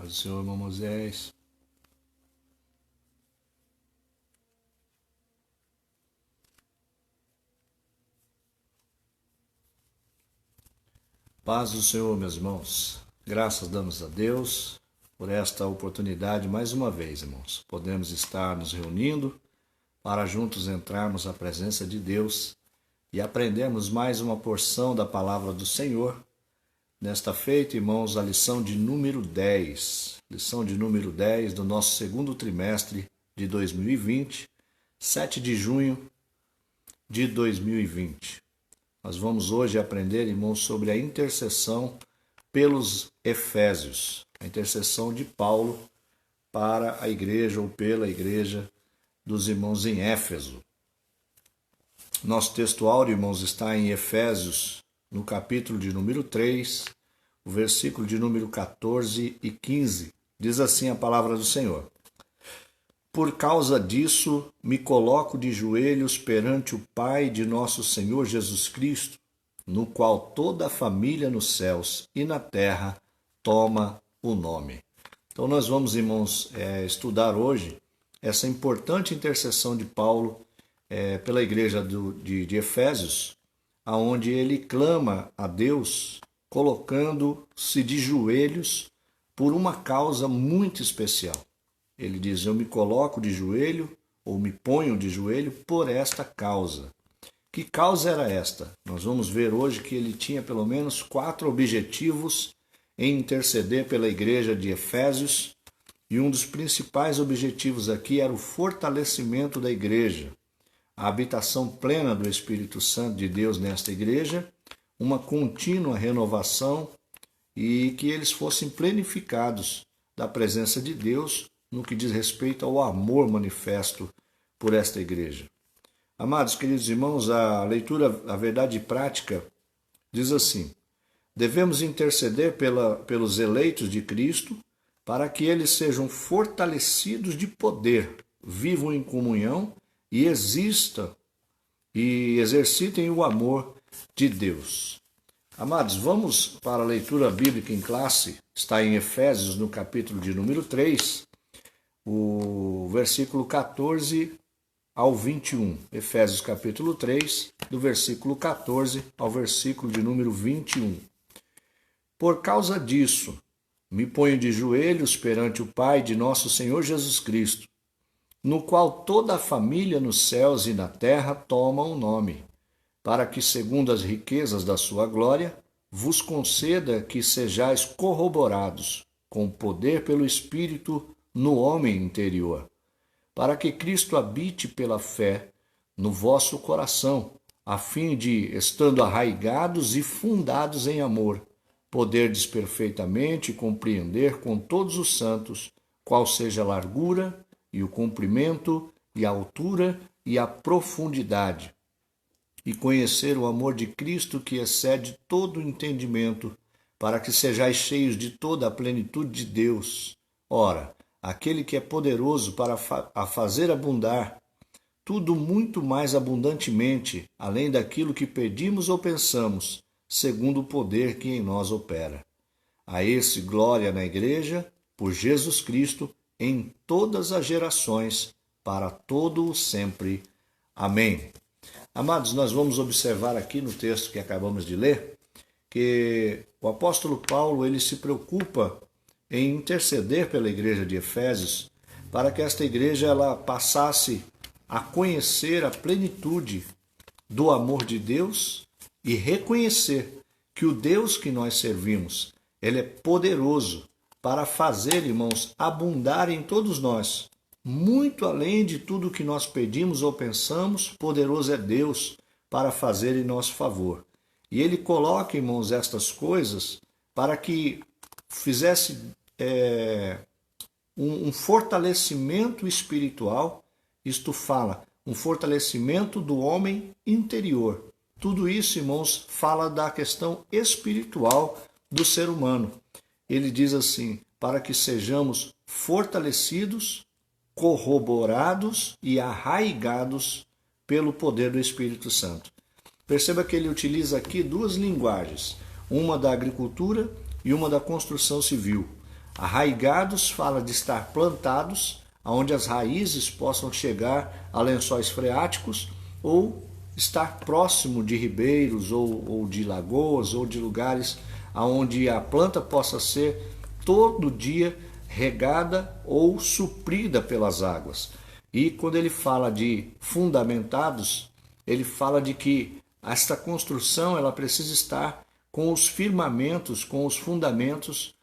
Paz do Senhor, irmão Moisés. Paz do Senhor, meus irmãos. Graças damos a Deus por esta oportunidade mais uma vez, irmãos. Podemos estar nos reunindo para juntos entrarmos à presença de Deus e aprendermos mais uma porção da palavra do Senhor. Nesta feita, irmãos, a lição de número 10. Lição de número 10 do nosso segundo trimestre de 2020, 7 de junho de 2020. Nós vamos hoje aprender, irmãos, sobre a intercessão pelos Efésios. A intercessão de Paulo para a igreja ou pela igreja dos irmãos em Éfeso. Nosso texto áureo, irmãos, está em Efésios, no capítulo de número 3, o versículo de número 14 e 15. Diz assim a palavra do Senhor. Por causa disso, me coloco de joelhos perante o Pai de nosso Senhor Jesus Cristo, no qual toda a família nos céus e na terra toma o nome. Então nós vamos, irmãos, estudar hoje essa importante intercessão de Paulo pela igreja de Efésios, aonde ele clama a Deus, colocando-se de joelhos por uma causa muito especial. Ele diz, eu me coloco de joelho, ou me ponho de joelho por esta causa. Que causa era esta? Nós vamos ver hoje que ele tinha pelo menos 4 objetivos em interceder pela igreja de Efésios, e um dos principais objetivos aqui era o fortalecimento da igreja, a habitação plena do Espírito Santo de Deus nesta igreja, uma contínua renovação e que eles fossem plenificados da presença de Deus no que diz respeito ao amor manifesto por esta igreja. Amados, queridos irmãos, a leitura, a verdade prática, diz assim, devemos interceder pelos eleitos de Cristo para que eles sejam fortalecidos de poder, vivam em comunhão e existam e exercitem o amor de Deus. Amados, vamos para a leitura bíblica em classe, está em Efésios, no capítulo de número 3, o versículo 14 ao 21. Efésios capítulo 3, do versículo 14 ao versículo de número 21. Por causa disso, me ponho de joelhos perante o Pai de nosso Senhor Jesus Cristo, no qual toda a família nos céus e na terra toma o nome, para que, segundo as riquezas da sua glória, vos conceda que sejais corroborados com poder pelo Espírito no homem interior, para que Cristo habite pela fé no vosso coração, a fim de, estando arraigados e fundados em amor, poderdes perfeitamente compreender com todos os santos qual seja a largura e o comprimento e a altura e a profundidade, e conhecer o amor de Cristo que excede todo o entendimento, para que sejais cheios de toda a plenitude de Deus. Ora, aquele que é poderoso para fazer abundar tudo muito mais abundantemente, além daquilo que pedimos ou pensamos, segundo o poder que em nós opera. A esse glória na Igreja, por Jesus Cristo, em todas as gerações, para todo o sempre. Amém. Amados, nós vamos observar aqui no texto que acabamos de ler, que o apóstolo Paulo ele se preocupa em interceder pela igreja de Efésios, para que esta igreja ela passasse a conhecer a plenitude do amor de Deus e reconhecer que o Deus que nós servimos, ele é poderoso para fazer, irmãos, abundar em todos nós, muito além de tudo que nós pedimos ou pensamos, poderoso é Deus para fazer em nosso favor. E ele coloca, irmãos, estas coisas para que fizesse um fortalecimento espiritual, isto fala, um fortalecimento do homem interior. Tudo isso, irmãos, fala da questão espiritual do ser humano. Ele diz assim, para que sejamos fortalecidos, corroborados e arraigados pelo poder do Espírito Santo. Perceba que ele utiliza aqui 2 linguagens, uma da agricultura e uma da construção civil. Arraigados fala de estar plantados, onde as raízes possam chegar a lençóis freáticos ou estar próximo de ribeiros ou de lagoas ou de lugares onde a planta possa ser todo dia regada ou suprida pelas águas. E quando ele fala de fundamentados, ele fala de que esta construção ela precisa estar com os firmamentos, com os fundamentos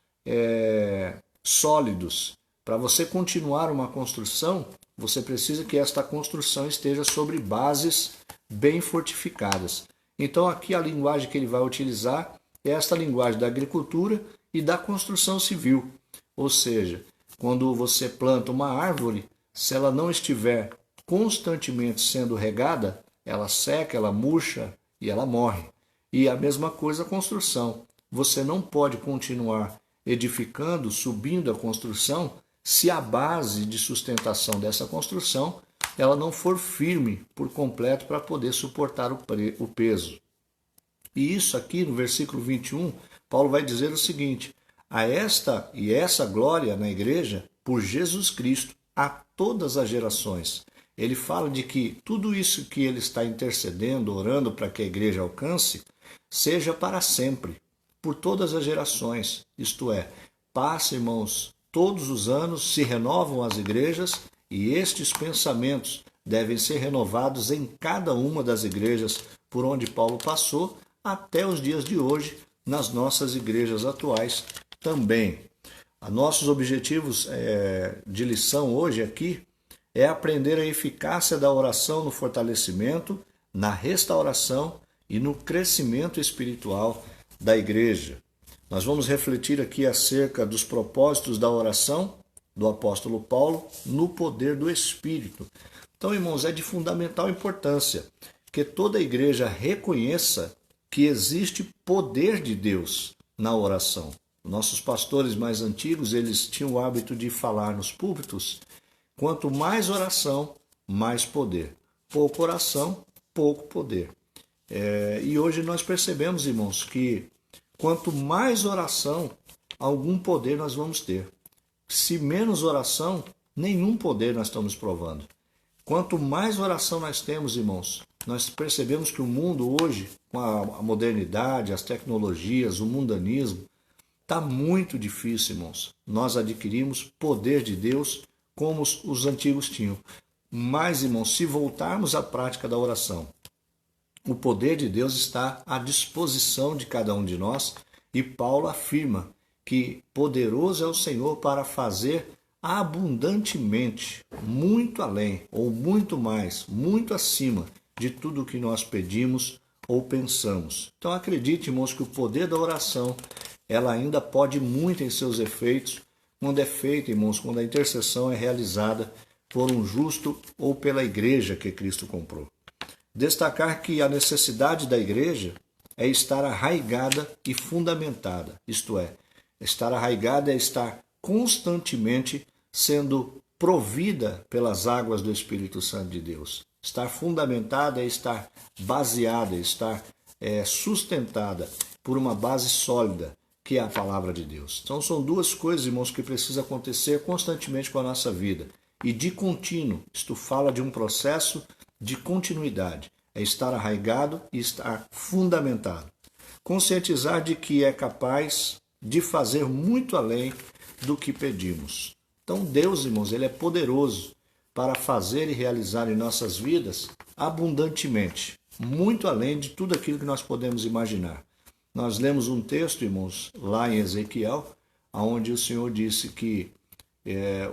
sólidos. Para você continuar uma construção, você precisa que esta construção esteja sobre bases bem fortificadas. Então aqui a linguagem que ele vai utilizar é esta linguagem da agricultura e da construção civil. Ou seja, quando você planta uma árvore, se ela não estiver constantemente sendo regada, ela seca, ela murcha e ela morre. E a mesma coisa a construção. Você não pode continuar edificando, subindo a construção, se a base de sustentação dessa construção ela não for firme por completo para poder suportar o peso. E isso aqui no versículo 21, Paulo vai dizer o seguinte: a esta e essa glória na igreja por Jesus Cristo a todas as gerações. Ele fala de que tudo isso que ele está intercedendo, orando para que a igreja alcance, seja para sempre, por todas as gerações. Isto é, passa, irmãos, todos os anos se renovam as igrejas e estes pensamentos devem ser renovados em cada uma das igrejas por onde Paulo passou até os dias de hoje, nas nossas igrejas atuais também. Nossos objetivos de lição hoje aqui é aprender a eficácia da oração no fortalecimento, na restauração e no crescimento espiritual da igreja. Nós vamos refletir aqui acerca dos propósitos da oração do apóstolo Paulo no poder do Espírito. Então, irmãos, é de fundamental importância que toda a igreja reconheça que existe poder de Deus na oração. Nossos pastores mais antigos, eles tinham o hábito de falar nos púlpitos: quanto mais oração, mais poder. Pouca oração, pouco poder. E hoje nós percebemos, irmãos, que quanto mais oração, algum poder nós vamos ter. Se menos oração, nenhum poder nós estamos provando. Quanto mais oração nós temos, irmãos, nós percebemos que o mundo hoje, com a modernidade, as tecnologias, o mundanismo, está muito difícil, irmãos. Nós adquirimos poder de Deus como os antigos tinham. Mas, irmãos, se voltarmos à prática da oração, o poder de Deus está à disposição de cada um de nós, e Paulo afirma que poderoso é o Senhor para fazer abundantemente, muito além, ou muito mais, muito acima de tudo o que nós pedimos ou pensamos. Então acredite, irmãos, que o poder da oração, ela ainda pode muito em seus efeitos, quando é feita, irmãos, quando a intercessão é realizada por um justo ou pela igreja que Cristo comprou. Destacar que a necessidade da igreja é estar arraigada e fundamentada, isto é, estar arraigada é estar constantemente sendo provida pelas águas do Espírito Santo de Deus. Estar fundamentada é estar baseada, estar sustentada por uma base sólida, que é a palavra de Deus. Então são duas coisas, irmãos, que precisam acontecer constantemente com a nossa vida. E de contínuo, isto fala de um processo de continuidade. É estar arraigado e estar fundamentado. Conscientizar de que é capaz de fazer muito além do que pedimos. Então Deus, irmãos, Ele é poderoso para fazer e realizar em nossas vidas abundantemente, muito além de tudo aquilo que nós podemos imaginar. Nós lemos um texto, irmãos, lá em Ezequiel, onde o Senhor disse que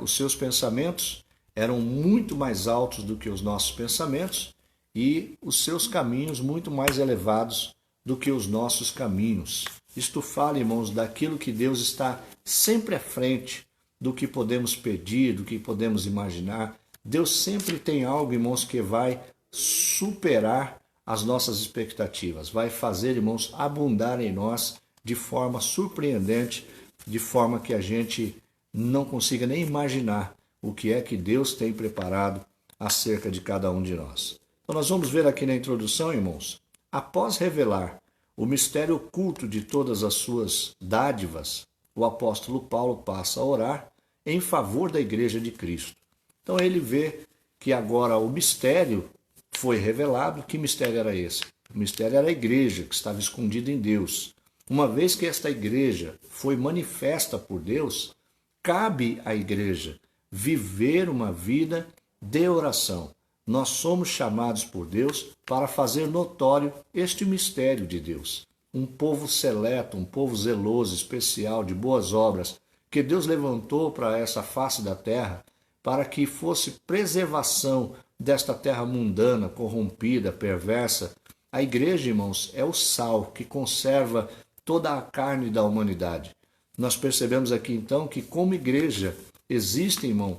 os seus pensamentos eram muito mais altos do que os nossos pensamentos e os seus caminhos muito mais elevados do que os nossos caminhos. Isto fala, irmãos, daquilo que Deus está sempre à frente do que podemos pedir, do que podemos imaginar. Deus sempre tem algo, irmãos, que vai superar as nossas expectativas, vai fazer, irmãos, abundar em nós de forma surpreendente, de forma que a gente não consiga nem imaginar o que é que Deus tem preparado acerca de cada um de nós. Então nós vamos ver aqui na introdução, irmãos, após revelar o mistério oculto de todas as suas dádivas, o apóstolo Paulo passa a orar em favor da igreja de Cristo. Então ele vê que agora o mistério foi revelado. Que mistério era esse? O mistério era a igreja que estava escondida em Deus. Uma vez que esta igreja foi manifesta por Deus, cabe à igreja viver uma vida de oração. Nós somos chamados por Deus para fazer notório este mistério de Deus. Um povo seleto, um povo zeloso, especial, de boas obras, que Deus levantou para essa face da terra, para que fosse preservação desta terra mundana, corrompida, perversa. A igreja, irmãos, é o sal que conserva toda a carne da humanidade. Nós percebemos aqui, então, que como igreja existe, irmão,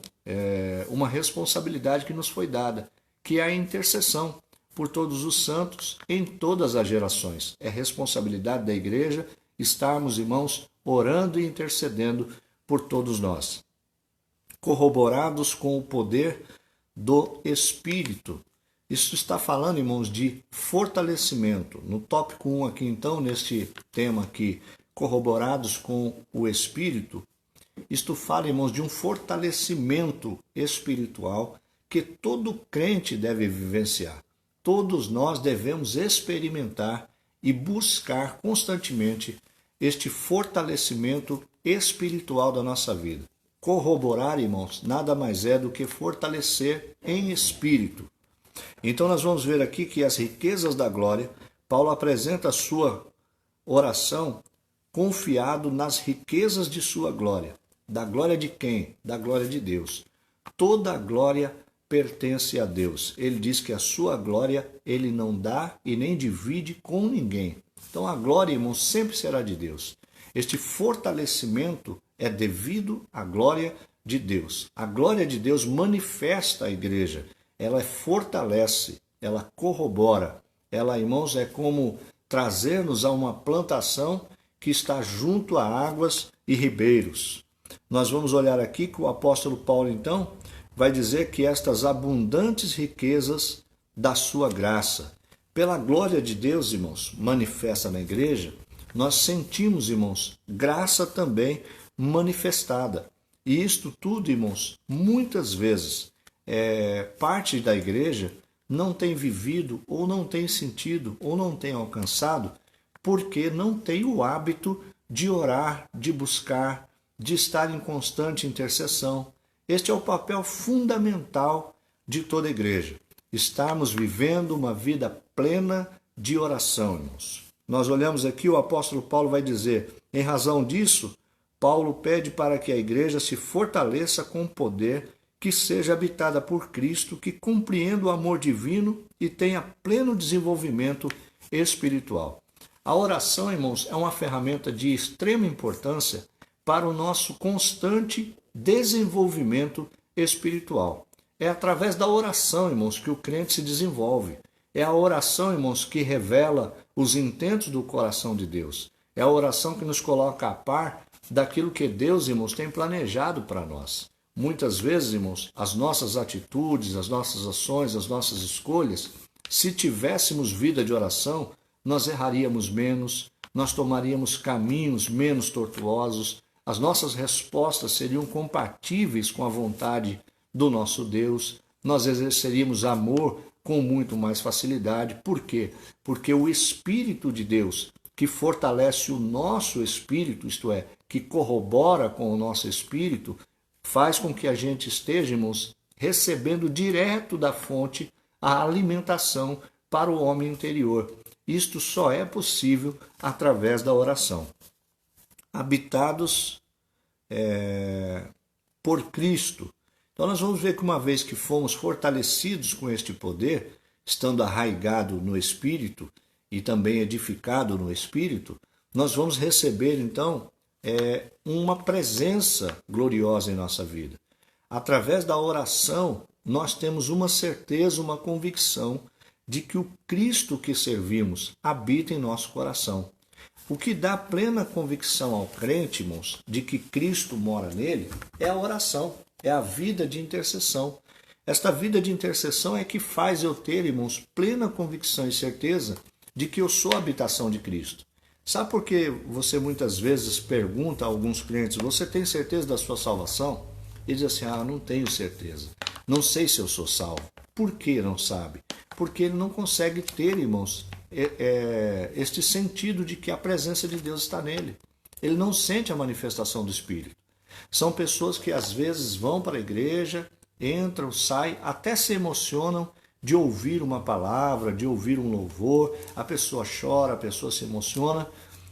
uma responsabilidade que nos foi dada, que é a intercessão por todos os santos em todas as gerações. É responsabilidade da igreja estarmos, irmãos, orando e intercedendo por todos nós. Corroborados com o poder do Espírito. Isso está falando, irmãos, de fortalecimento. No tópico 1 aqui, então, neste tema aqui, corroborados com o Espírito, isto fala, irmãos, de um fortalecimento espiritual que todo crente deve vivenciar. Todos nós devemos experimentar e buscar constantemente este fortalecimento espiritual da nossa vida. Corroborar, irmãos, nada mais é do que fortalecer em espírito. Então nós vamos ver aqui que as riquezas da glória, Paulo apresenta a sua oração confiado nas riquezas de sua glória. Da glória de quem? Da glória de Deus. Toda a glória pertence a Deus. Ele diz que a sua glória ele não dá e nem divide com ninguém. Então a glória, irmãos, sempre será de Deus. Este fortalecimento é devido à glória de Deus. A glória de Deus manifesta a igreja. Ela fortalece, ela corrobora. Ela, irmãos, é como trazer-nos a uma plantação que está junto a águas e ribeiros. Nós vamos olhar aqui que o apóstolo Paulo, então, vai dizer que estas abundantes riquezas da sua graça, pela glória de Deus, irmãos, manifesta na igreja, nós sentimos, irmãos, graça também manifestada. E isto tudo, irmãos, muitas vezes, parte da igreja não tem vivido, ou não tem sentido, ou não tem alcançado, porque não tem o hábito de orar, de buscar, de estar em constante intercessão. Este é o papel fundamental de toda a igreja. Estarmos vivendo uma vida plena de oração, irmãos. Nós olhamos aqui, o apóstolo Paulo vai dizer, em razão disso, Paulo pede para que a igreja se fortaleça com poder, que seja habitada por Cristo, que compreenda o amor divino e tenha pleno desenvolvimento espiritual. A oração, irmãos, é uma ferramenta de extrema importância para o nosso constante desenvolvimento espiritual. É através da oração, irmãos, que o crente se desenvolve. É a oração, irmãos, que revela os intentos do coração de Deus. É a oração que nos coloca a par daquilo que Deus, irmãos, tem planejado para nós. Muitas vezes, irmãos, as nossas atitudes, as nossas ações, as nossas escolhas, se tivéssemos vida de oração, nós erraríamos menos, nós tomaríamos caminhos menos tortuosos, as nossas respostas seriam compatíveis com a vontade do nosso Deus, nós exerceríamos amor com muito mais facilidade. Por quê? Porque o Espírito de Deus, que fortalece o nosso espírito, isto é, que corrobora com o nosso espírito, faz com que a gente estejamos recebendo direto da fonte a alimentação para o homem interior. Isto só é possível através da oração. Habitados por Cristo. Então nós vamos ver que uma vez que fomos fortalecidos com este poder, estando arraigado no Espírito e também edificado no Espírito, nós vamos receber então uma presença gloriosa em nossa vida. Através da oração, nós temos uma certeza, uma convicção de que o Cristo que servimos habita em nosso coração. O que dá plena convicção ao crente, irmãos, de que Cristo mora nele, é a oração, é a vida de intercessão. Esta vida de intercessão é que faz eu ter, irmãos, plena convicção e certeza de que eu sou a habitação de Cristo. Sabe por que você muitas vezes pergunta a alguns clientes: você tem certeza da sua salvação? E diz assim: não tenho certeza. Não sei se eu sou salvo. Por que não sabe? Porque ele não consegue ter, irmãos, este sentido de que a presença de Deus está nele. Ele não sente a manifestação do Espírito. São pessoas que às vezes vão para a igreja, entram, saem, até se emocionam de ouvir uma palavra, de ouvir um louvor, a pessoa chora, a pessoa se emociona,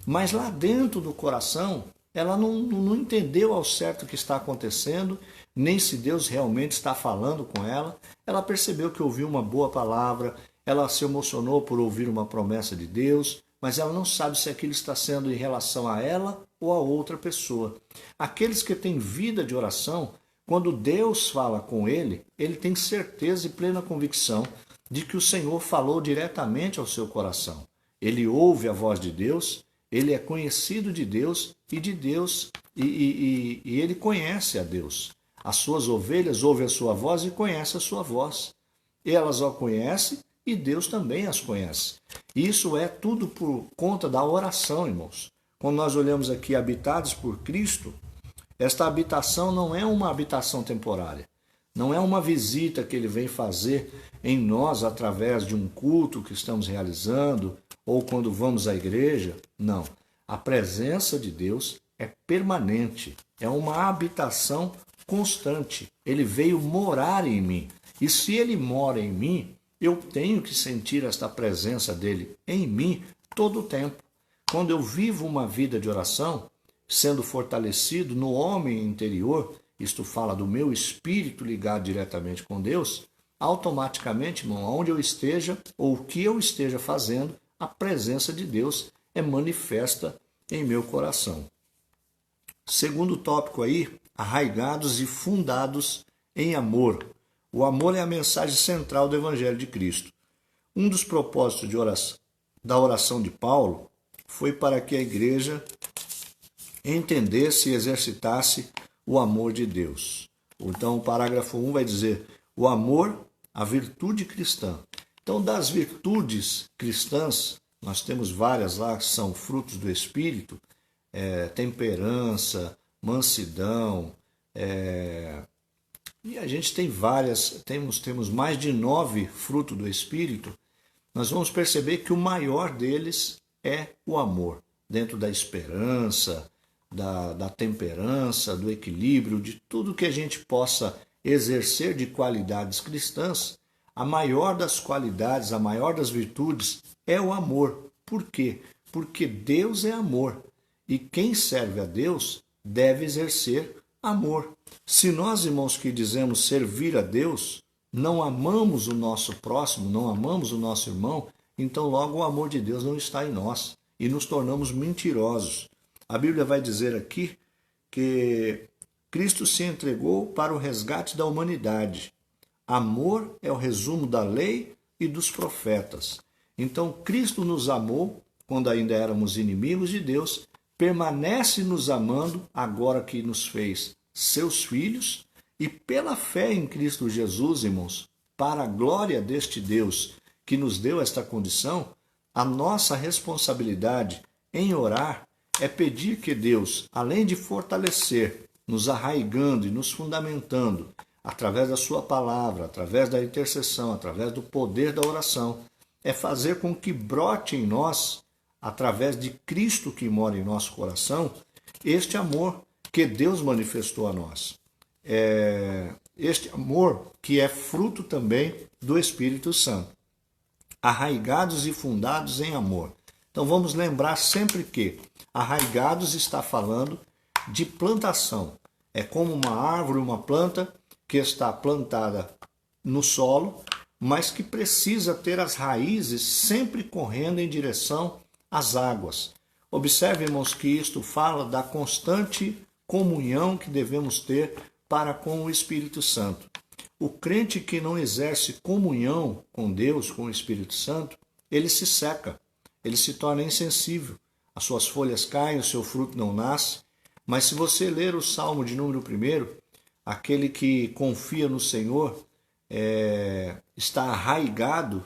mas lá dentro do coração ela não entendeu ao certo o que está acontecendo, nem se Deus realmente está falando com ela. Ela percebeu que ouviu uma boa palavra, ela se emocionou por ouvir uma promessa de Deus, mas ela não sabe se aquilo está sendo em relação a ela ou a outra pessoa. Aqueles que têm vida de oração, quando Deus fala com ele, ele tem certeza e plena convicção de que o Senhor falou diretamente ao seu coração. Ele ouve a voz de Deus, ele é conhecido de Deus e de Deus, e ele conhece a Deus. As suas ovelhas ouvem a sua voz e conhecem a sua voz. Elas o conhecem e Deus também as conhece. Isso é tudo por conta da oração, irmãos. Quando nós olhamos aqui habitados por Cristo, esta habitação não é uma habitação temporária. Não é uma visita que ele vem fazer em nós através de um culto que estamos realizando ou quando vamos à igreja. Não. A presença de Deus é permanente. É uma habitação constante. Ele veio morar em mim. E se ele mora em mim, eu tenho que sentir esta presença dele em mim todo o tempo. Quando eu vivo uma vida de oração, sendo fortalecido no homem interior, isto fala do meu espírito ligado diretamente com Deus, automaticamente, irmão, onde eu esteja ou o que eu esteja fazendo, a presença de Deus é manifesta em meu coração. Segundo tópico aí, arraigados e fundados em amor. O amor é a mensagem central do Evangelho de Cristo. Um dos propósitos da oração de Paulo foi para que a igreja entendesse e exercitasse o amor de Deus. Então, o parágrafo 1 vai dizer: o amor, a virtude cristã. Então, das virtudes cristãs, nós temos várias lá que são frutos do Espírito, temperança, mansidão, e a gente tem várias, temos mais de 9 frutos do Espírito. Nós vamos perceber que o maior deles é o amor, dentro da esperança, da temperança, do equilíbrio, de tudo que a gente possa exercer de qualidades cristãs. A maior das qualidades, a maior das virtudes é o amor. Por quê? Porque Deus é amor e quem serve a Deus deve exercer amor. Se nós, irmãos, que dizemos servir a Deus, não amamos o nosso próximo, não amamos o nosso irmão, então logo o amor de Deus não está em nós e nos tornamos mentirosos. A Bíblia vai dizer aqui que Cristo se entregou para o resgate da humanidade. Amor é o resumo da lei e dos profetas. Então Cristo nos amou quando ainda éramos inimigos de Deus, permanece nos amando agora que nos fez seus filhos, e pela fé em Cristo Jesus, irmãos, para a glória deste Deus que nos deu esta condição, a nossa responsabilidade em orar é pedir que Deus, além de fortalecer, nos arraigando e nos fundamentando, através da sua palavra, através da intercessão, através do poder da oração, é fazer com que brote em nós, através de Cristo que mora em nosso coração, este amor que Deus manifestou a nós. Este amor que é fruto também do Espírito Santo. Arraigados e fundados em amor. Então vamos lembrar sempre que arraigados está falando de plantação. É como uma árvore, uma planta que está plantada no solo, mas que precisa ter as raízes sempre correndo em direção às águas. Observe, irmãos, que isto fala da constante comunhão que devemos ter para com o Espírito Santo. O crente que não exerce comunhão com Deus, com o Espírito Santo, ele se seca, ele se torna insensível. As suas folhas caem, o seu fruto não nasce. Mas se você ler o Salmo de número 1, aquele que confia no Senhor está arraigado,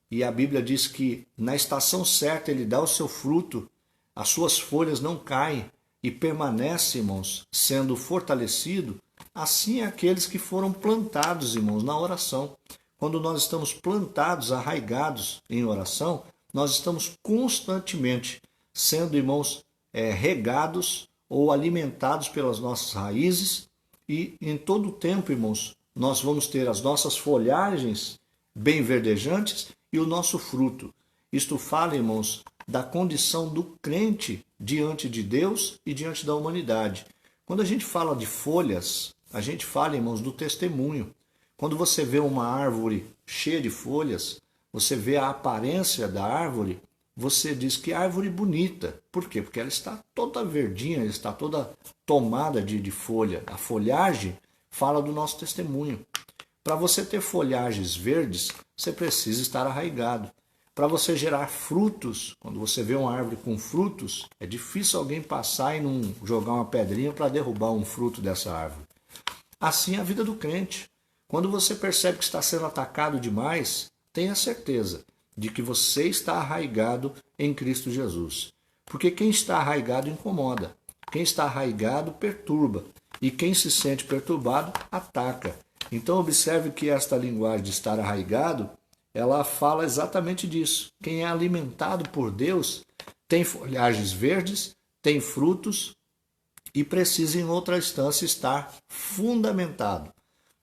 e a Bíblia diz que na estação certa ele dá o seu fruto, as suas folhas não caem e permanece, irmãos, sendo fortalecido, assim é aqueles que foram plantados, irmãos, na oração. Quando nós estamos plantados, arraigados em oração, nós estamos constantemente sendo, irmãos, regados ou alimentados pelas nossas raízes e em todo o tempo, irmãos, nós vamos ter as nossas folhagens bem verdejantes e o nosso fruto. Isto fala, irmãos, da condição do crente diante de Deus e diante da humanidade. Quando a gente fala de folhas, a gente fala, irmãos, do testemunho. Quando você vê uma árvore cheia de folhas, você vê a aparência da árvore, você diz que árvore bonita. Por quê? Porque ela está toda verdinha, ela está toda tomada de folha. A folhagem fala do nosso testemunho. Para você ter folhagens verdes, você precisa estar arraigado. Para você gerar frutos, quando você vê uma árvore com frutos, é difícil alguém passar e não jogar uma pedrinha para derrubar um fruto dessa árvore. Assim é a vida do crente. Quando você percebe que está sendo atacado demais, tenha certeza de que você está arraigado em Cristo Jesus. Porque quem está arraigado incomoda. Quem está arraigado perturba. E quem se sente perturbado ataca. Então observe que esta linguagem de estar arraigado, ela fala exatamente disso. Quem é alimentado por Deus tem folhagens verdes, tem frutos e precisa em outra instância estar fundamentado.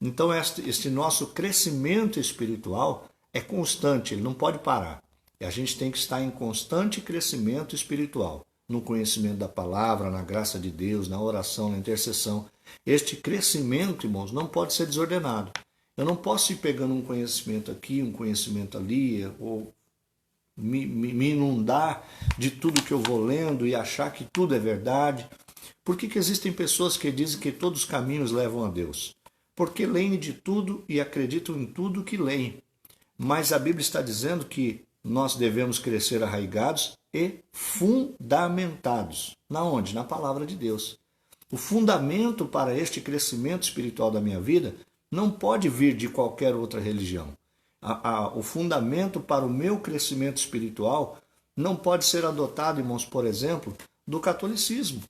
Então este nosso crescimento espiritual é constante, ele não pode parar. E a gente tem que estar em constante crescimento espiritual, no conhecimento da palavra, na graça de Deus, na oração, na intercessão. Este crescimento, irmãos, não pode ser desordenado. Eu não posso ir pegando um conhecimento aqui, um conhecimento ali, ou me inundar de tudo que eu vou lendo e achar que tudo é verdade. Por que existem pessoas que dizem que todos os caminhos levam a Deus? Porque leem de tudo e acreditam em tudo que leem. Mas a Bíblia está dizendo que nós devemos crescer arraigados e fundamentados. Na onde? Na palavra de Deus. O fundamento para este crescimento espiritual da minha vida não pode vir de qualquer outra religião. O fundamento para o meu crescimento espiritual não pode ser adotado, irmãos, por exemplo, do catolicismo.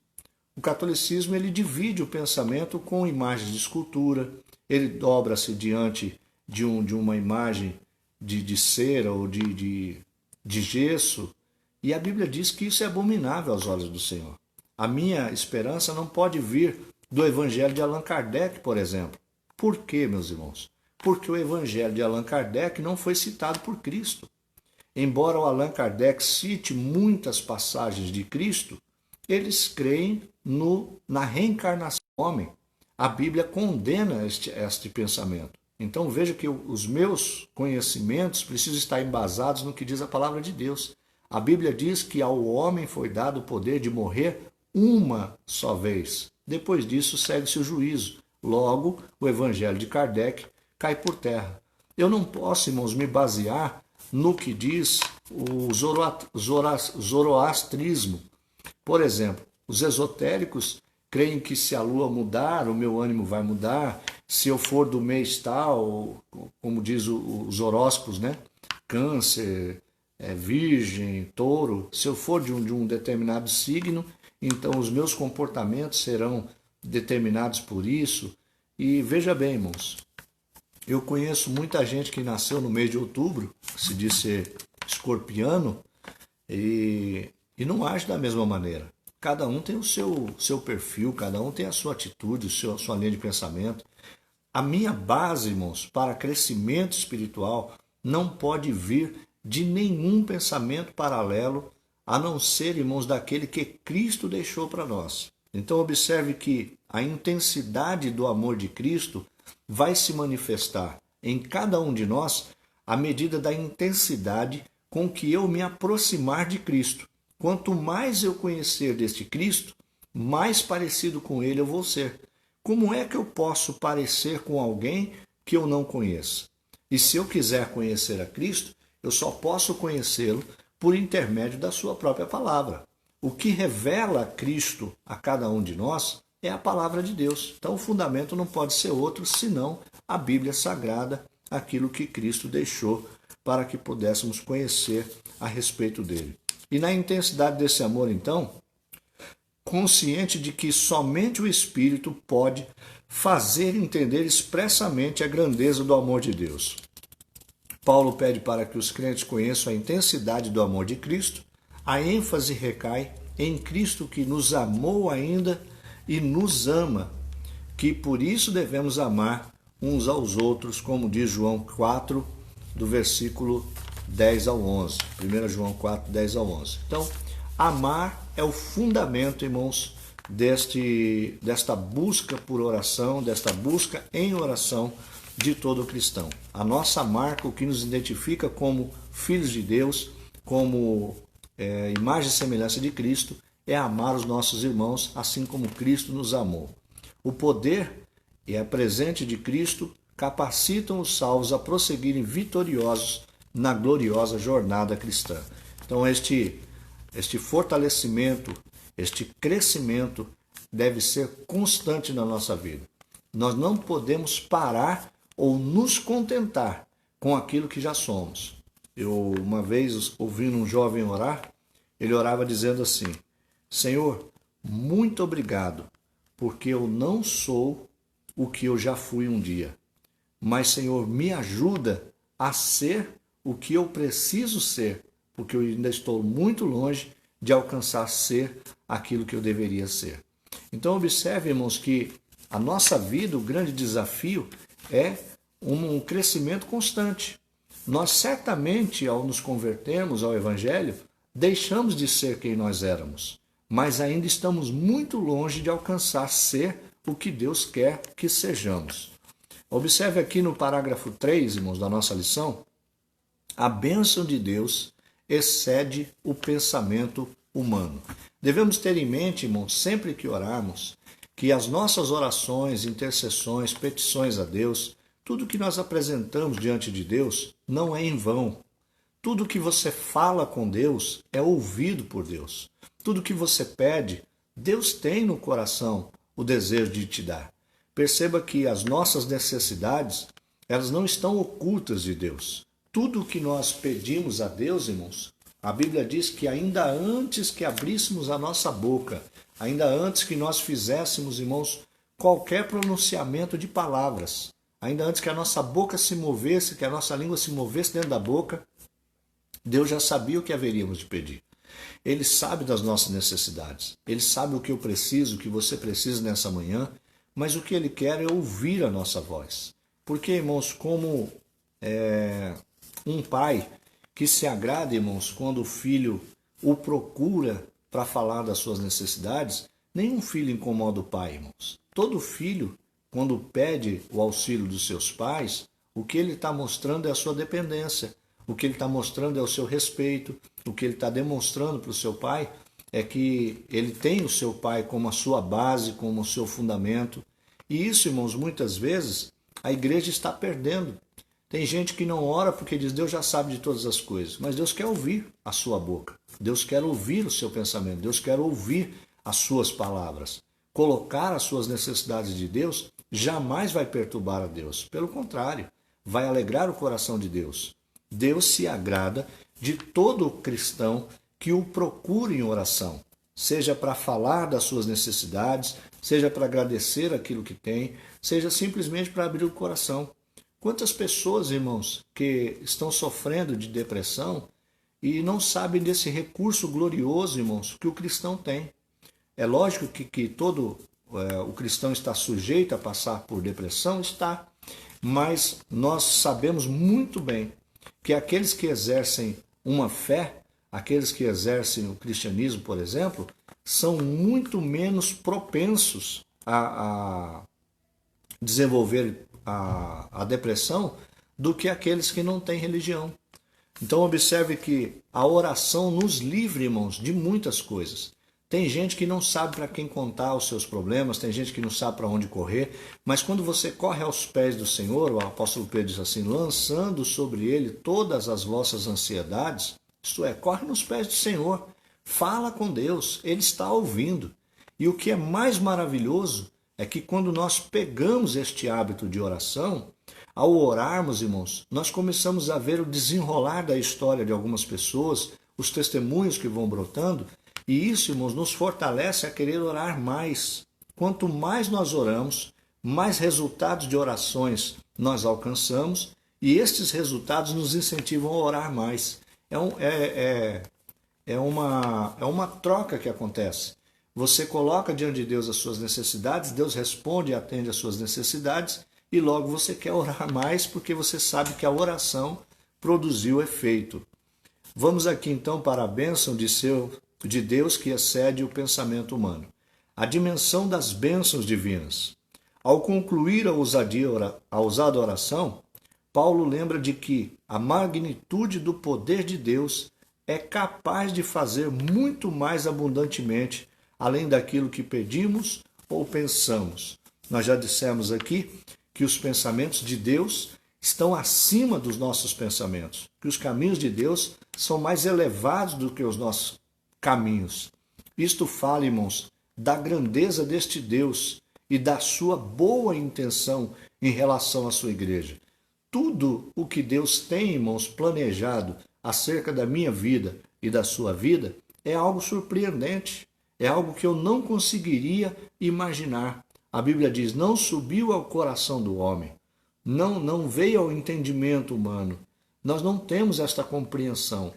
O catolicismo ele divide o pensamento com imagens de escultura, ele dobra-se diante de uma imagem de cera ou de gesso, e a Bíblia diz que isso é abominável aos olhos do Senhor. A minha esperança não pode vir do Evangelho de Allan Kardec, por exemplo. Por quê, meus irmãos? Porque o Evangelho de Allan Kardec não foi citado por Cristo. Embora o Allan Kardec cite muitas passagens de Cristo, eles creem na reencarnação do homem. A Bíblia condena este pensamento. Então veja que os meus conhecimentos precisam estar embasados no que diz a palavra de Deus. A Bíblia diz que ao homem foi dado o poder de morrer uma só vez. Depois disso segue-se o juízo. Logo, o Evangelho de Kardec cai por terra. Eu não posso, irmãos, me basear no que diz o zoroastrismo. Por exemplo, os esotéricos creem que se a lua mudar, o meu ânimo vai mudar. Se eu for do mês tal, como diz os horóscopos, né? Câncer, Virgem, Touro. Se eu for de um determinado signo, então os meus comportamentos serão determinados por isso. E veja bem, irmãos, eu conheço muita gente que nasceu no mês de outubro, se diz ser escorpiano, e não age da mesma maneira. Cada um tem o seu perfil, cada um tem a sua atitude, a sua linha de pensamento. A minha base, irmãos, para crescimento espiritual não pode vir de nenhum pensamento paralelo, a não ser, irmãos, daquele que Cristo deixou para nós. Então observe que a intensidade do amor de Cristo vai se manifestar em cada um de nós à medida da intensidade com que eu me aproximar de Cristo. Quanto mais eu conhecer deste Cristo, mais parecido com ele eu vou ser. Como é que eu posso parecer com alguém que eu não conheço? E se eu quiser conhecer a Cristo, eu só posso conhecê-lo por intermédio da sua própria palavra. O que revela Cristo a cada um de nós é a palavra de Deus. Então o fundamento não pode ser outro senão a Bíblia Sagrada, aquilo que Cristo deixou para que pudéssemos conhecer a respeito dele. E na intensidade desse amor, então, consciente de que somente o Espírito pode fazer entender expressamente a grandeza do amor de Deus. Paulo pede para que os crentes conheçam a intensidade do amor de Cristo. A ênfase recai em Cristo, que nos amou ainda e nos ama, que por isso devemos amar uns aos outros, como diz João 4, do versículo 10 ao 11. 1 João 4, 10 ao 11. Então, amar é o fundamento, irmãos, desta busca por oração, desta busca em oração de todo cristão. A nossa marca, o que nos identifica como filhos de Deus, como imagem e semelhança de Cristo, é amar os nossos irmãos, assim como Cristo nos amou. O poder e a presente de Cristo capacitam os salvos a prosseguirem vitoriosos na gloriosa jornada cristã. Então, este fortalecimento, este crescimento deve ser constante na nossa vida. Nós não podemos parar ou nos contentar com aquilo que já somos. Eu, uma vez, ouvindo um jovem orar, ele orava dizendo assim: Senhor, muito obrigado, porque eu não sou o que eu já fui um dia. Mas, Senhor, me ajuda a ser o que eu preciso ser, porque eu ainda estou muito longe de alcançar ser aquilo que eu deveria ser. Então, observe, irmãos, que a nossa vida, o grande desafio é um crescimento constante. Nós certamente, ao nos convertermos ao Evangelho, deixamos de ser quem nós éramos, mas ainda estamos muito longe de alcançar ser o que Deus quer que sejamos. Observe aqui no parágrafo 3, irmãos, da nossa lição, a bênção de Deus excede o pensamento humano. Devemos ter em mente, irmãos, sempre que orarmos, que as nossas orações, intercessões, petições a Deus, tudo que nós apresentamos diante de Deus não é em vão. Tudo que você fala com Deus é ouvido por Deus. Tudo que você pede, Deus tem no coração o desejo de te dar. Perceba que as nossas necessidades, elas não estão ocultas de Deus. Tudo o que nós pedimos a Deus, irmãos, a Bíblia diz que ainda antes que abríssemos a nossa boca, ainda antes que nós fizéssemos, irmãos, qualquer pronunciamento de palavras, ainda antes que a nossa boca se movesse, que a nossa língua se movesse dentro da boca, Deus já sabia o que haveríamos de pedir. Ele sabe das nossas necessidades. Ele sabe o que eu preciso, o que você precisa nessa manhã, mas o que Ele quer é ouvir a nossa voz. Porque, irmãos, como um pai que se agrada, irmãos, quando o filho o procura para falar das suas necessidades, nenhum filho incomoda o pai, irmãos. Todo filho, quando pede o auxílio dos seus pais, o que ele está mostrando é a sua dependência. O que ele está mostrando é o seu respeito. O que ele está demonstrando para o seu pai é que ele tem o seu pai como a sua base, como o seu fundamento. E isso, irmãos, muitas vezes a igreja está perdendo. Tem gente que não ora porque diz: Deus já sabe de todas as coisas. Mas Deus quer ouvir a sua boca. Deus quer ouvir o seu pensamento. Deus quer ouvir as suas palavras. Colocar as suas necessidades de Deus jamais vai perturbar a Deus. Pelo contrário, vai alegrar o coração de Deus. Deus se agrada de todo cristão que o procure em oração, seja para falar das suas necessidades, seja para agradecer aquilo que tem, seja simplesmente para abrir o coração. Quantas pessoas, irmãos, que estão sofrendo de depressão e não sabem desse recurso glorioso, irmãos, que o cristão tem. É lógico que todo o cristão está sujeito a passar por depressão, está, mas nós sabemos muito bem que aqueles que exercem uma fé, aqueles que exercem o cristianismo, por exemplo, são muito menos propensos a desenvolver a depressão do que aqueles que não têm religião. Então observe que a oração nos livra, irmãos, de muitas coisas. Tem gente que não sabe para quem contar os seus problemas, tem gente que não sabe para onde correr, mas quando você corre aos pés do Senhor, o apóstolo Pedro diz assim: lançando sobre ele todas as vossas ansiedades, isto é, corre nos pés do Senhor, fala com Deus, Ele está ouvindo. E o que é mais maravilhoso é que quando nós pegamos este hábito de oração, ao orarmos, irmãos, nós começamos a ver o desenrolar da história de algumas pessoas, os testemunhos que vão brotando, e isso, irmãos, nos fortalece a querer orar mais. Quanto mais nós oramos, mais resultados de orações nós alcançamos, e estes resultados nos incentivam a orar mais. É uma troca que acontece. Você coloca diante de Deus as suas necessidades, Deus responde e atende às suas necessidades, e logo você quer orar mais porque você sabe que a oração produziu efeito. Vamos aqui então para a bênção de Deus que excede o pensamento humano. A dimensão das bênçãos divinas. Ao concluir a ousada oração, Paulo lembra de que a magnitude do poder de Deus é capaz de fazer muito mais abundantemente, além daquilo que pedimos ou pensamos. Nós já dissemos aqui que os pensamentos de Deus estão acima dos nossos pensamentos, que os caminhos de Deus são mais elevados do que os nossos caminhos. Isto fala, irmãos, da grandeza deste Deus e da sua boa intenção em relação à sua igreja. Tudo o que Deus tem, irmãos, planejado acerca da minha vida e da sua vida é algo surpreendente, é algo que eu não conseguiria imaginar. A Bíblia diz, não subiu ao coração do homem, não veio ao entendimento humano. Nós não temos esta compreensão.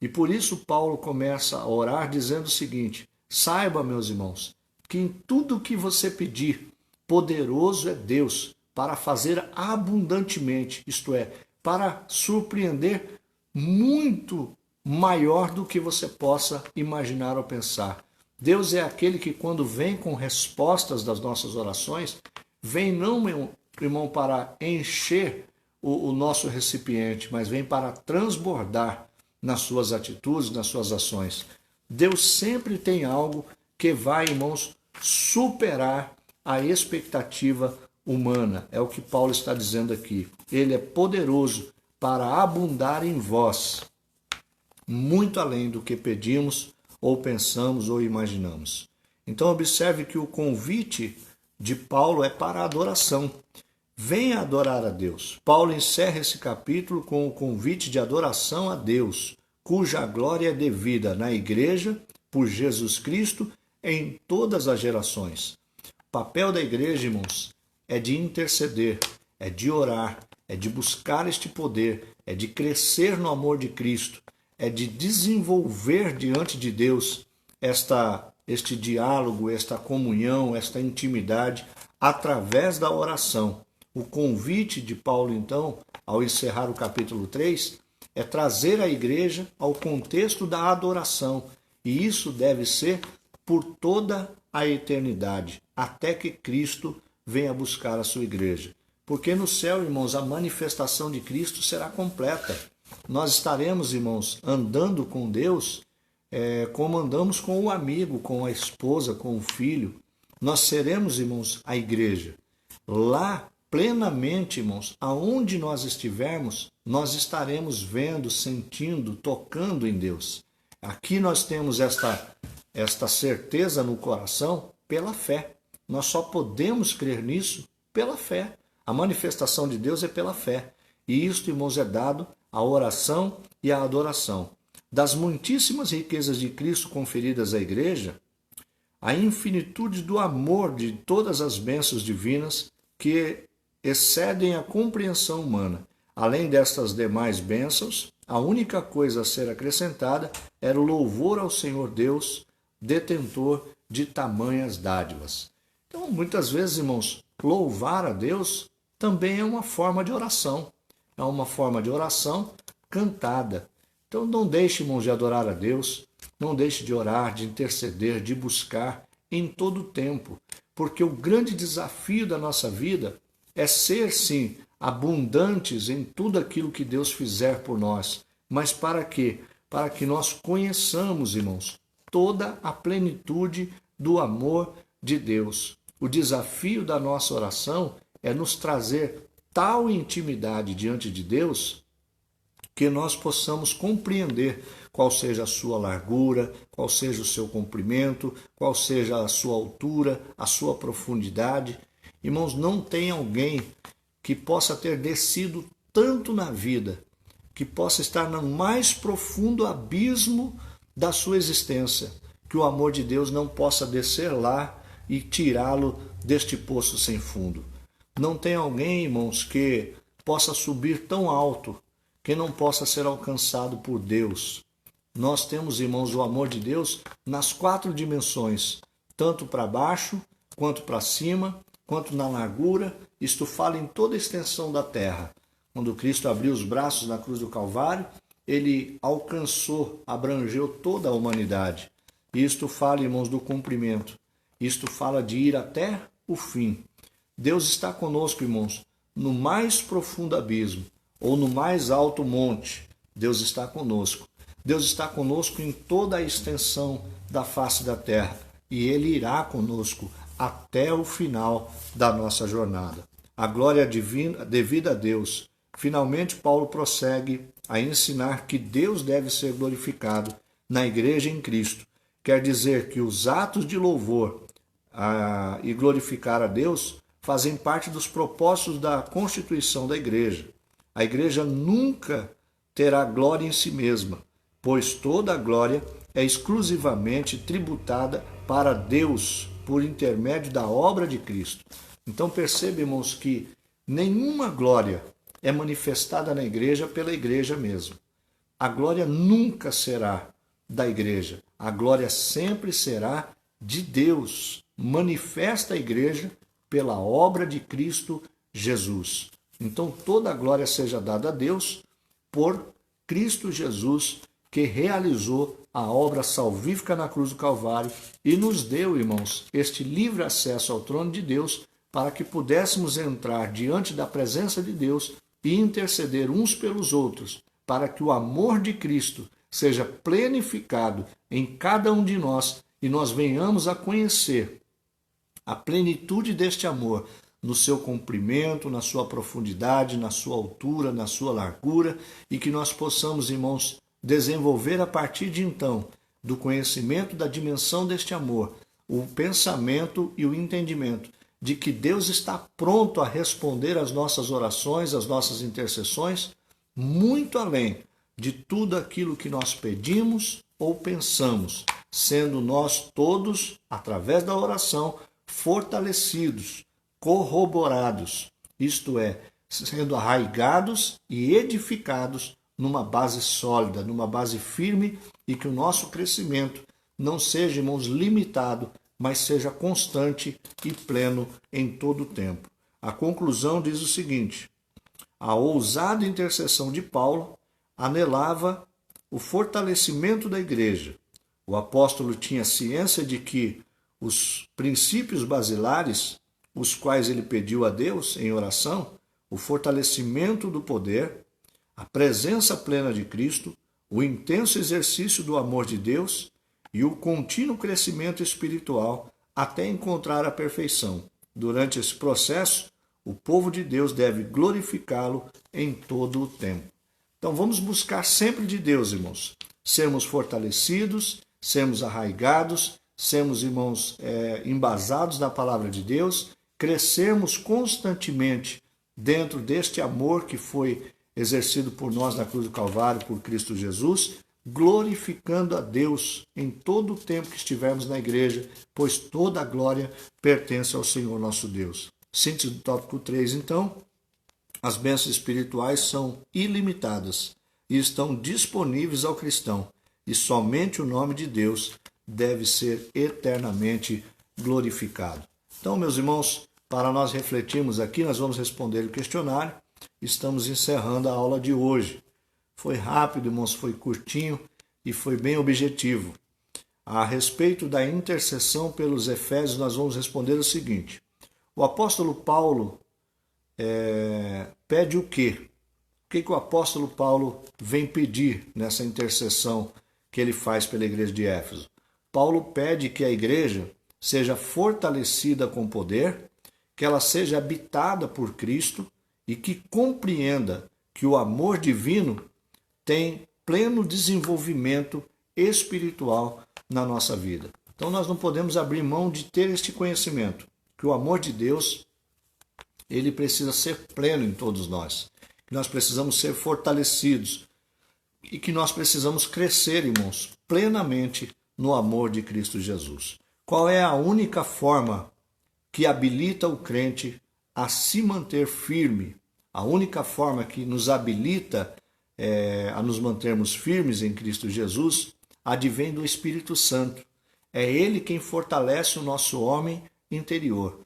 E por isso Paulo começa a orar dizendo o seguinte, saiba, meus irmãos, que em tudo que você pedir, poderoso é Deus para fazer abundantemente, isto é, para surpreender muito maior do que você possa imaginar ou pensar. Deus é aquele que quando vem com respostas das nossas orações, vem não, meu irmão, para encher o nosso recipiente, mas vem para transbordar nas suas atitudes, nas suas ações. Deus sempre tem algo que vai, irmãos, superar a expectativa humana. É o que Paulo está dizendo aqui. Ele é poderoso para abundar em vós, muito além do que pedimos, ou pensamos, ou imaginamos. Então observe que o convite de Paulo é para a adoração. Venha adorar a Deus. Paulo encerra esse capítulo com o convite de adoração a Deus, cuja glória é devida na igreja, por Jesus Cristo, em todas as gerações. O papel da igreja, irmãos, é de interceder, é de orar, é de buscar este poder, é de crescer no amor de Cristo, é de desenvolver diante de Deus este diálogo, esta comunhão, esta intimidade, através da oração. O convite de Paulo, então, ao encerrar o capítulo 3, é trazer a igreja ao contexto da adoração. E isso deve ser por toda a eternidade, até que Cristo venha buscar a sua igreja. Porque no céu, irmãos, a manifestação de Cristo será completa. Nós estaremos, irmãos, andando com Deus como andamos com o amigo, com a esposa, com o filho. Nós seremos, irmãos, a igreja. Lá, plenamente, irmãos, aonde nós estivermos, nós estaremos vendo, sentindo, tocando em Deus. Aqui nós temos esta certeza no coração pela fé. Nós só podemos crer nisso pela fé. A manifestação de Deus é pela fé. E isto, irmãos, é dado à oração e à adoração. Das muitíssimas riquezas de Cristo conferidas à igreja, a infinitude do amor de todas as bênçãos divinas que excedem a compreensão humana. Além destas demais bênçãos, a única coisa a ser acrescentada era o louvor ao Senhor Deus, detentor de tamanhas dádivas. Então, muitas vezes, irmãos, louvar a Deus também é uma forma de oração. É uma forma de oração cantada. Então, não deixe, irmãos, de adorar a Deus, não deixe de orar, de interceder, de buscar em todo o tempo, porque o grande desafio da nossa vida é ser, sim, abundantes em tudo aquilo que Deus fizer por nós. Mas para quê? Para que nós conheçamos, irmãos, toda a plenitude do amor de Deus. O desafio da nossa oração é nos trazer tal intimidade diante de Deus que nós possamos compreender qual seja a sua largura, qual seja o seu comprimento, qual seja a sua altura, a sua profundidade. Irmãos, não tem alguém que possa ter descido tanto na vida que possa estar no mais profundo abismo da sua existência, que o amor de Deus não possa descer lá e tirá-lo deste poço sem fundo. Não tem alguém, irmãos, que possa subir tão alto, que não possa ser alcançado por Deus. Nós temos, irmãos, o amor de Deus nas 4 dimensões, tanto para baixo, quanto para cima, quanto na largura. Isto fala em toda a extensão da terra. Quando Cristo abriu os braços na cruz do Calvário, ele alcançou, abrangeu toda a humanidade. Isto fala, irmãos, do cumprimento. Isto fala de ir até o fim. Deus está conosco, irmãos, no mais profundo abismo ou no mais alto monte. Deus está conosco. Deus está conosco em toda a extensão da face da terra e Ele irá conosco até o final da nossa jornada. A glória divina devida a Deus. Finalmente, Paulo prossegue a ensinar que Deus deve ser glorificado na igreja em Cristo. Quer dizer que os atos de louvor e glorificar a Deus fazem parte dos propósitos da constituição da igreja. A igreja nunca terá glória em si mesma, pois toda a glória é exclusivamente tributada para Deus por intermédio da obra de Cristo. Então percebemos que nenhuma glória é manifestada na igreja pela igreja mesmo. A glória nunca será da igreja. A glória sempre será de Deus. Manifesta a igreja pela obra de Cristo Jesus. Então toda a glória seja dada a Deus por Cristo Jesus, que realizou a obra salvífica na cruz do Calvário e nos deu, irmãos, este livre acesso ao trono de Deus para que pudéssemos entrar diante da presença de Deus e interceder uns pelos outros, para que o amor de Cristo seja plenificado em cada um de nós e nós venhamos a conhecer a plenitude deste amor no seu comprimento, na sua profundidade, na sua altura, na sua largura, e que nós possamos, irmãos, desenvolver a partir de então, do conhecimento da dimensão deste amor, o pensamento e o entendimento de que Deus está pronto a responder às nossas orações, às nossas intercessões, muito além de tudo aquilo que nós pedimos ou pensamos, sendo nós todos, através da oração, fortalecidos, corroborados, isto é, sendo arraigados e edificados numa base sólida, numa base firme, e que o nosso crescimento não seja, irmãos, limitado, mas seja constante e pleno em todo o tempo. A conclusão diz o seguinte: a ousada intercessão de Paulo anelava o fortalecimento da igreja. O apóstolo tinha ciência de que os princípios basilares, os quais ele pediu a Deus em oração, o fortalecimento do poder, a presença plena de Cristo, o intenso exercício do amor de Deus e o contínuo crescimento espiritual até encontrar a perfeição. Durante esse processo, o povo de Deus deve glorificá-lo em todo o tempo. Então vamos buscar sempre de Deus, irmãos, sermos fortalecidos, sermos arraigados, sermos, irmãos, embasados na palavra de Deus, crescermos constantemente dentro deste amor que foi exercido por nós na cruz do Calvário, por Cristo Jesus, glorificando a Deus em todo o tempo que estivermos na igreja, pois toda a glória pertence ao Senhor nosso Deus. Síntese do tópico 3, então, as bênçãos espirituais são ilimitadas e estão disponíveis ao cristão, e somente o nome de Deus deve ser eternamente glorificado. Então, meus irmãos, para nós refletirmos aqui, nós vamos responder o questionário. Estamos encerrando a aula de hoje. Foi rápido, irmãos, foi curtinho e foi bem objetivo. A respeito da intercessão pelos Efésios, nós vamos responder o seguinte: o apóstolo Paulo pede o quê? O que o apóstolo Paulo vem pedir nessa intercessão que ele faz pela igreja de Éfeso? Paulo pede que a igreja seja fortalecida com poder, que ela seja habitada por Cristo e que compreenda que o amor divino tem pleno desenvolvimento espiritual na nossa vida. Então nós não podemos abrir mão de ter este conhecimento, que o amor de Deus, ele precisa ser pleno em todos nós. que nós precisamos ser fortalecidos e que nós precisamos crescer, irmãos, plenamente no amor de Cristo Jesus. Qual é a única forma que habilita o crente a se manter firme? A única forma que nos habilita a nos mantermos firmes em Cristo Jesus advém do Espírito Santo. É Ele quem fortalece o nosso homem interior.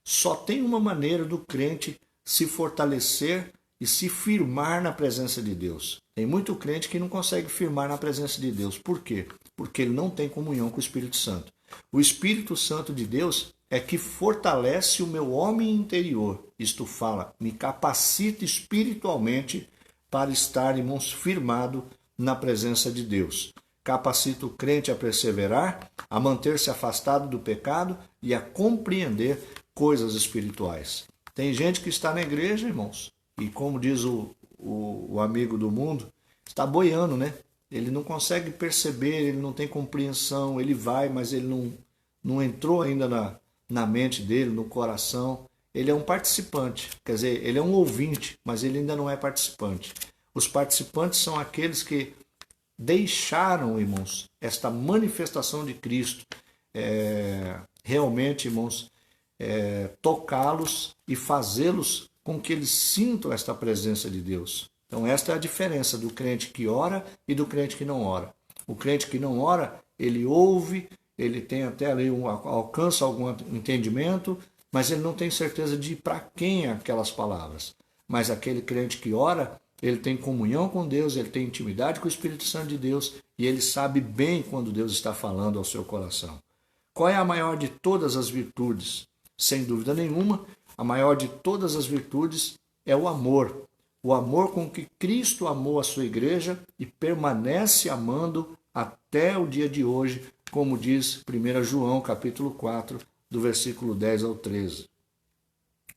Só tem uma maneira do crente se fortalecer e se firmar na presença de Deus. Tem muito crente que não consegue firmar na presença de Deus. Por quê? Porque ele não tem comunhão com o Espírito Santo. O Espírito Santo de Deus é que fortalece o meu homem interior. Isto fala, me capacita espiritualmente para estar, irmãos, firmado na presença de Deus. Capacita o crente a perseverar, a manter-se afastado do pecado e a compreender coisas espirituais. Tem gente que está na igreja, irmãos, e como diz o amigo do mundo, está boiando, né? Ele não consegue perceber, ele não tem compreensão, ele vai, mas ele não entrou ainda na mente dele, no coração. Ele é um participante, quer dizer, ele é um ouvinte, mas ele ainda não é participante. Os participantes são aqueles que deixaram, irmãos, esta manifestação de Cristo realmente, irmãos, tocá-los e fazê-los com que eles sintam esta presença de Deus. Então esta é a diferença do crente que ora e do crente que não ora. O crente que não ora, ele ouve, ele tem até ali alcança algum entendimento, mas ele não tem certeza de para quem aquelas palavras. Mas aquele crente que ora, ele tem comunhão com Deus, ele tem intimidade com o Espírito Santo de Deus e ele sabe bem quando Deus está falando ao seu coração. Qual é a maior de todas as virtudes? Sem dúvida nenhuma, a maior de todas as virtudes é o amor. O amor com que Cristo amou a sua igreja e permanece amando até o dia de hoje, como diz 1 João capítulo 4, do versículo 10 ao 13.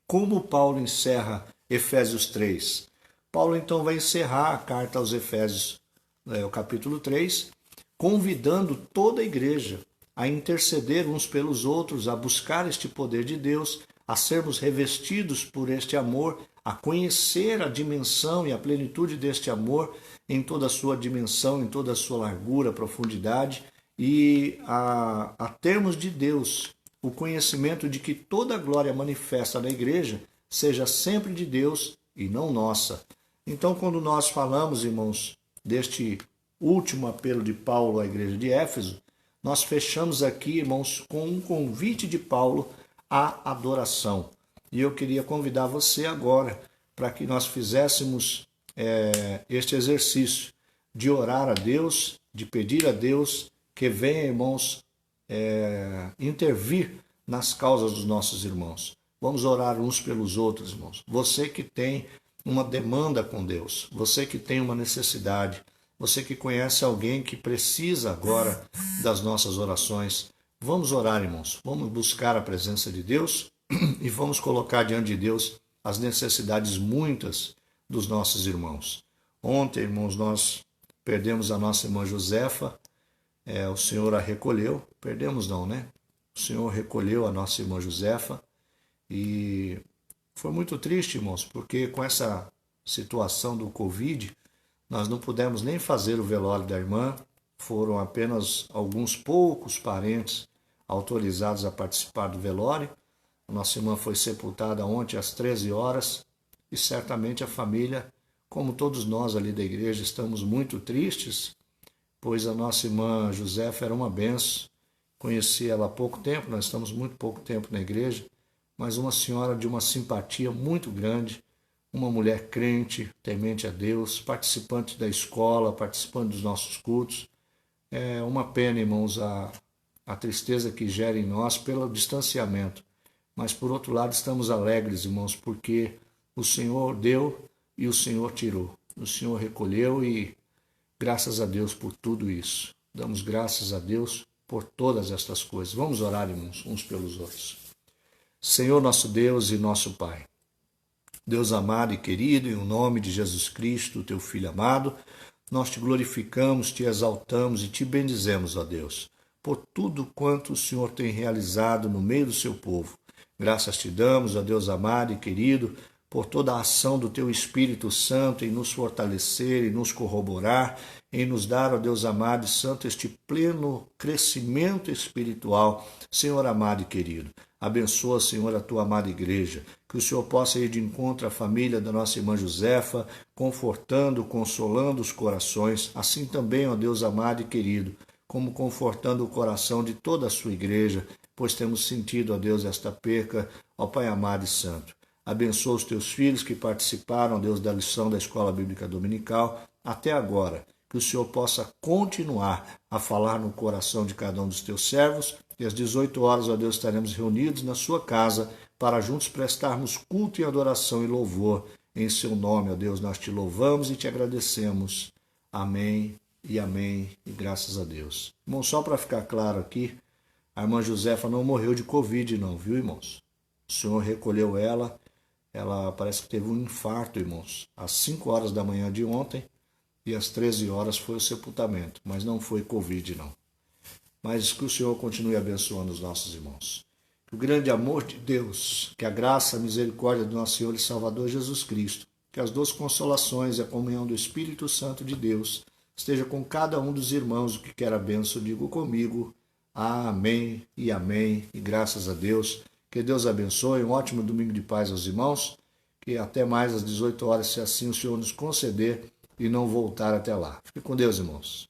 Como Paulo encerra Efésios 3? Paulo então vai encerrar a carta aos Efésios, o capítulo 3, convidando toda a igreja a interceder uns pelos outros, a buscar este poder de Deus, a sermos revestidos por este amor, a conhecer a dimensão e a plenitude deste amor em toda a sua dimensão, em toda a sua largura, profundidade, e a termos de Deus o conhecimento de que toda a glória manifesta na igreja seja sempre de Deus e não nossa. Então, quando nós falamos, irmãos, deste último apelo de Paulo à igreja de Éfeso, nós fechamos aqui, irmãos, com um convite de Paulo à adoração. E eu queria convidar você agora para que nós fizéssemos este exercício de orar a Deus, de pedir a Deus que venha, irmãos, intervir nas causas dos nossos irmãos. Vamos orar uns pelos outros, irmãos. Você que tem uma demanda com Deus, você que tem uma necessidade, você que conhece alguém que precisa agora das nossas orações, vamos orar, irmãos. Vamos buscar a presença de Deus e vamos colocar diante de Deus as necessidades muitas dos nossos irmãos. Ontem, irmãos, nós perdemos a nossa irmã Josefa, o Senhor a recolheu, perdemos não, né? O Senhor recolheu a nossa irmã Josefa e foi muito triste, irmãos, porque com essa situação do Covid, nós não pudemos nem fazer o velório da irmã, foram apenas alguns poucos parentes autorizados a participar do velório. A nossa irmã foi sepultada ontem às 13 horas e certamente a família, como todos nós ali da igreja, estamos muito tristes, pois a nossa irmã Josefa era uma benção. Conheci ela há pouco tempo, nós estamos muito pouco tempo na igreja, mas uma senhora de uma simpatia muito grande, uma mulher crente, temente a Deus, participante da escola, participante dos nossos cultos. É uma pena, irmãos, a tristeza que gera em nós pelo distanciamento. Mas, por outro lado, estamos alegres, irmãos, porque o Senhor deu e o Senhor tirou. O Senhor recolheu e graças a Deus por tudo isso. Damos graças a Deus por todas estas coisas. Vamos orar, irmãos, uns pelos outros. Senhor nosso Deus e nosso Pai, Deus amado e querido, em nome de Jesus Cristo, teu Filho amado, nós te glorificamos, te exaltamos e te bendizemos, ó Deus, por tudo quanto o Senhor tem realizado no meio do seu povo. Graças te damos, ó Deus amado e querido, por toda a ação do Teu Espírito Santo em nos fortalecer, em nos corroborar, em nos dar, ó Deus amado e santo, este pleno crescimento espiritual. Senhor amado e querido, abençoa, Senhor, a Tua amada igreja, que o Senhor possa ir de encontro à família da nossa irmã Josefa, confortando, consolando os corações, assim também, ó Deus amado e querido, como confortando o coração de toda a sua igreja, pois temos sentido, ó Deus, esta perca, ó Pai amado e santo. Abençoa os teus filhos que participaram, Deus, da lição da Escola Bíblica Dominical até agora. Que o Senhor possa continuar a falar no coração de cada um dos teus servos. E às 18 horas, ó Deus, estaremos reunidos na sua casa para juntos prestarmos culto e adoração e louvor. Em seu nome, ó Deus, nós te louvamos e te agradecemos. Amém e amém e graças a Deus. Irmão, só para ficar claro aqui, a irmã Josefa não morreu de Covid não, viu, irmãos? O Senhor recolheu ela parece que teve um infarto, irmãos, às 5 horas da manhã de ontem e às 13 horas foi o sepultamento, mas não foi Covid não. Mas que o Senhor continue abençoando os nossos irmãos. Que o grande amor de Deus, que a graça, a misericórdia do nosso Senhor e Salvador Jesus Cristo, que as duas consolações e a comunhão do Espírito Santo de Deus esteja com cada um dos irmãos. O que quer a bênção, digo comigo. Amém e graças a Deus. Que Deus abençoe, um ótimo domingo de paz aos irmãos, que até mais às 18 horas, se assim o Senhor nos conceder e não voltar até lá. Fique com Deus, irmãos.